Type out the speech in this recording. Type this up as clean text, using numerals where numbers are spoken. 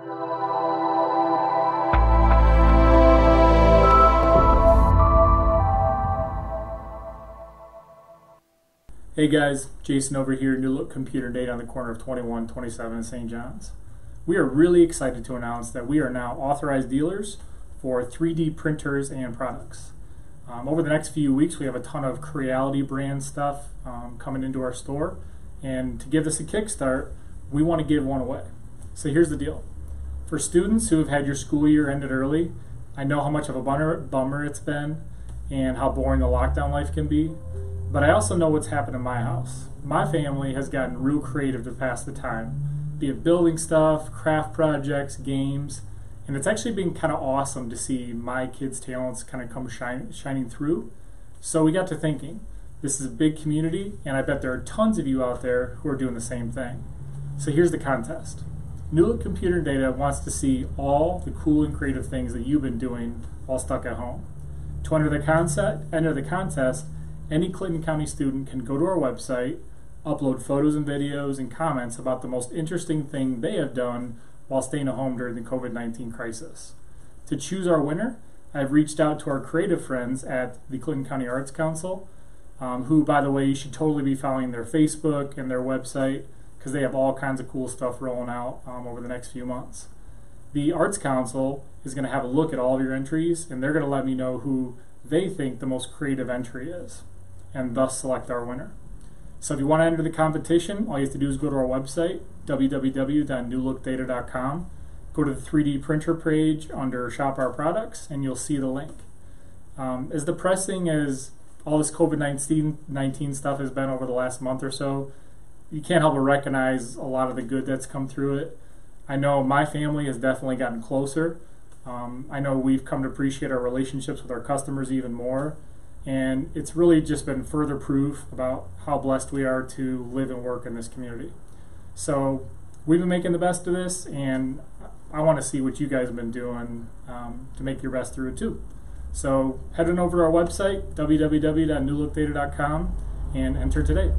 Hey guys, Jason over here, New Look Computer Data on the corner of 21, 27 and St. John's. We are really excited to announce that we are now authorized dealers for 3D printers and products. Over the next few weeks we have a ton of Creality brand stuff coming into our store, and to give this a kickstart, we want to give one away. So here's the deal. For students who have had your school year ended early, I know how much of a bummer it's been and how boring the lockdown life can be. But I also know what's happened in my house. My family has gotten real creative to pass the time, be it building stuff, craft projects, games, and it's actually been kind of awesome to see my kids' talents kind of come shining through. So we got to thinking, this is a big community, and I bet there are tons of you out there who are doing the same thing. So here's the contest. New Look Computer Data wants to see all the cool and creative things that you've been doing while stuck at home. To enter the contest, any Clinton County student can go to our website, upload photos and videos and comments about the most interesting thing they have done while staying at home during the COVID-19 crisis. To choose our winner, I've reached out to our creative friends at the Clinton County Arts Council, who, by the way, you should totally be following their Facebook and their website because they have all kinds of cool stuff rolling out over the next few months. The Arts Council is going to have a look at all of your entries, and they're going to let me know who they think the most creative entry is, and thus select our winner. So if you want to enter the competition, all you have to do is go to our website, www.newlookdata.com, go to the 3D printer page under Shop Our Products, and you'll see the link. As depressing as all this COVID-19 stuff has been over the last month or so, you can't help but recognize a lot of the good that's come through it. I know my family has definitely gotten closer. I know we've come to appreciate our relationships with our customers even more. And it's really just been further proof about how blessed we are to live and work in this community. So we've been making the best of this, and I want to see what you guys have been doing to make your best through it too. So head on over to our website, www.newlookdata.com, and enter today.